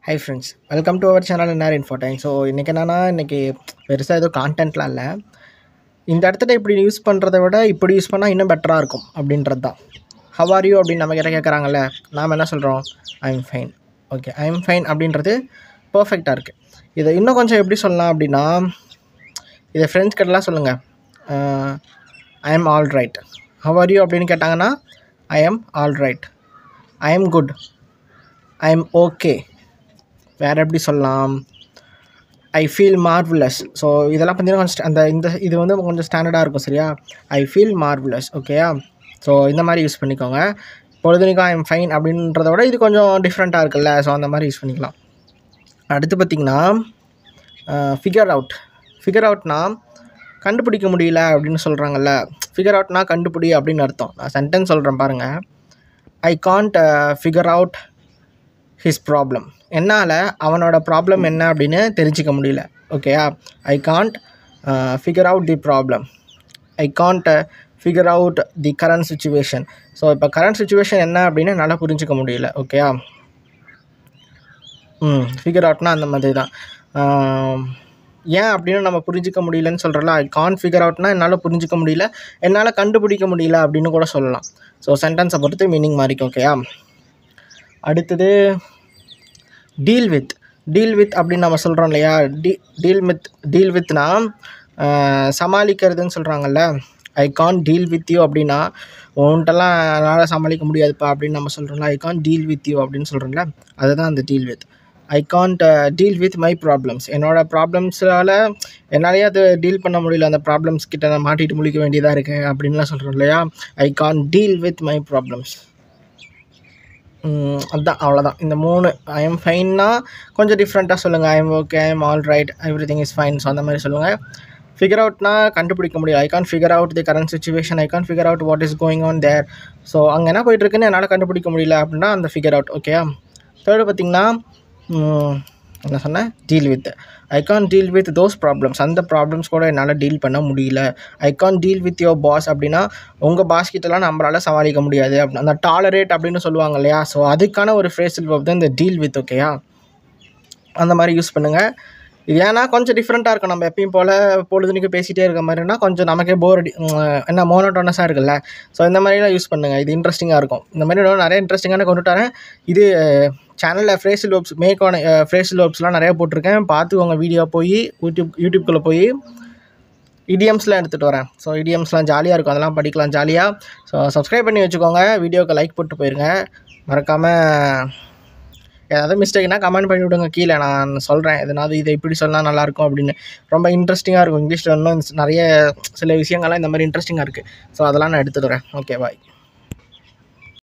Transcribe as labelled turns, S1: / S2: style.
S1: High friends, welcome to our channel NR infotain. So இன்றைக்கி என்னென்னா, இன்றைக்கி பெருசாக எதுவும் கான்டென்ட்லாம் இல்லை. இந்த இடத்துல இப்படி யூஸ் பண்ணுறத விட இப்படி யூஸ் பண்ணால் இன்னும் பெட்டராக இருக்கும் அப்படின்றது தான். ஹவ் ஆர் யூ அப்படின்னு நம்ம கிட்ட கேட்குறாங்கல்ல, நாம் என்ன சொல்கிறோம்? I am fine. Okay, I am fine அப்படின்றது பர்ஃபெக்டாக இருக்குது. இதை இன்னும் கொஞ்சம் எப்படி சொல்லலாம் அப்படின்னா, இதை ஃப்ரெண்ட்ஸ் கிட்டலாம் சொல்லுங்கள். I am all right. How are you அப்படின்னு கேட்டாங்கன்னா, ஐ am all right, I am good, I am okay. வேறு எப்படி சொல்லலாம்? I feel marvellous. ஸோ இதெல்லாம் பார்த்தீங்கன்னா கொஞ்சம் இது வந்து கொஞ்சம் ஸ்டாண்டர்டாக இருக்கும். சரியா? I feel marvellous. ஓகேயா? ஸோ இந்த மாதிரி யூஸ் பண்ணிக்கோங்க. பொழுதுனிக்கும் ஐ எம் ஃபைன் அப்படின்றத விட இது கொஞ்சம் டிஃப்ரெண்ட்டாக இருக்குல்ல, ஸோ அந்த மாதிரி யூஸ் பண்ணிக்கலாம். அடுத்து பார்த்திங்கன்னா, ஃபிகர் அவுட். ஃபிகர் அவுட்னா கண்டுபிடிக்க முடியல அப்படின்னு சொல்கிறாங்கல்ல. ஃபிகர் அவுட்னா கண்டுபிடி அப்படின்னு அர்த்தம். நான் சென்டென்ஸ் சொல்கிறேன் பாருங்கள். I can't figure out his problem. என்னால் அவனோட ப்ராப்ளம் என்ன அப்படின்னு தெரிஞ்சிக்க முடியல. ஓகேயா? I can't figure out the problem. I can't figure out the current situation. So இப்போ கரண்ட் சுச்சுவேஷன் என்ன அப்படின்னு என்னால் புரிஞ்சிக்க முடியல. ஓகேயா? ஃபிகர் அவுட்னா அந்த மாதிரி தான். ஏன் அப்படின்னு நம்ம புரிஞ்சிக்க முடியலன்னு சொல்கிறல. ஐ காண்ட் ஃபிகர் அவுட்னா என்னால் புரிஞ்சிக்க முடியல, என்னால் கண்டுபிடிக்க முடியல அப்படின்னு கூட சொல்லலாம். ஸோ சென்டென்ஸை பொறுத்து மீனிங் மாறிக்கும். ஓகேயா? அடுத்தது டீல் வித். டீல் வித் அப்படின்னு நம்ம சொல்கிறோம் இல்லையா? டீல் வித்னா சமாளிக்கிறதுன்னு சொல்கிறாங்கல்ல. I can't deal with you அப்படின்னா, உன்ட்டெல்லாம் என்னால் சமாளிக்க முடியாதுப்பா அப்படின்னு நம்ம சொல்கிறோம்ல. I can't deal with you அப்படின்னு சொல்கிறோம்ல, அதுதான் அந்த deal with. I can't deal with my problems. என்னோடய ப்ராப்ளம்ஸால் என்னாலேயே அது டீல் பண்ண முடியல, அந்த ப்ராப்ளம்ஸ் கிட்ட நான் மாட்டிகிட்டு முழிக்க வேண்டியதாக இருக்குது அப்படின்லாம் சொல்கிறோம் இல்லையா? I can't deal with my problems. அதுதான், அவ்வளோதான். இந்த 3 ஐ எம் ஃபைன்னா கொஞ்சம் டிஃப்ரெண்ட்டாக சொல்லுங்கள். I am okay, I am all right, everything is fine. So அந்த மாதிரி சொல்லுங்கள். ஃபிகர் அவுட்னா கண்டுபிடிக்க முடியும். I can figure out the current situation, I can figure out what is going on there. So அங்கே என்ன போயிட்டுருக்குன்னு என்னால் கண்டுபிடிக்க முடியல அப்படின்னா அந்த ஃபிகர் அவுட். ஓகேயா? தேர்டு பார்த்திங்கன்னா, என்ன சொன்னேன்? Deal with. I can deal with those problems. அந்த ப்ராப்ளம்ஸ் கூட என்னால் டீல் பண்ண முடியல. I can deal with your boss அப்படின்னா, உங்கள் பாஸ் கிட்டலாம் நம்மளால் சமாளிக்க முடியாது அப்படின்னு அந்த டாலரேட் அப்படின்னு சொல்லுவாங்க இல்லையா? ஸோ அதுக்கான ஒரு ஃப்ரேஸல் வெர்ப் தான் இந்த டீல் வித். ஓகேயா? அந்த மாதிரி யூஸ் பண்ணுங்கள். இது ஏன்னா கொஞ்சம் டிஃப்ரெண்ட்டாக இருக்கும். நம்ம எப்பயும் போல் பொழுதுனிக்கு பேசிகிட்டே இருக்க மாதிரினா கொஞ்சம் நமக்கே போர் என்ன மோனோட்டோனஸாக இருக்குல்ல. ஸோ இந்த மாதிரிலாம் யூஸ் பண்ணுங்கள். இது இன்ட்ரெஸ்டிங்காக இருக்கும். இந்த மாதிரி நிறைய இன்ட்ரெஸ்டிங்கான கொண்டுட்டு வரேன். இது சேனலில் ஃப்ரேஸல் வெர்ப்ஸ் மேக்கான ஃப்ரேஸல் வெர்ப்ஸ்லாம் நிறையா போட்டிருக்கேன். பார்த்துக்கோங்க. வீடியோ போய் யூடியூப்குள்ளே போய் இடியம்ஸ்லாம் எடுத்துகிட்டு வரேன். ஸோ இடியம்ஸ்லாம் ஜாலியாக இருக்கும், அதெல்லாம் படிக்கலாம் ஜாலியாக. ஸோ சப்ஸ்கிரைப் பண்ணி வச்சுக்கோங்க. வீடியோக்கு லைக் போட்டு போயிருங்க. மறக்காமல் ஏதாவது மிஸ்டேக்னா கமெண்ட் பண்ணி விடுங்க கீழே. நான் சொல்கிறேன் எதனாவது இதை இப்படி சொன்னால் நல்லாயிருக்கும் அப்படின்னு. ரொம்ப இன்ட்ரெஸ்டிங்காக இருக்கும். இங்கிலீஷில் இன்னும் நிறைய சில விஷயங்கள்லாம் இந்த மாதிரி இன்ட்ரெஸ்டிங்காக இருக்குது. ஸோ அதெல்லாம் நான் எடுத்துகிட்டு வரேன். ஓகே, பாய்.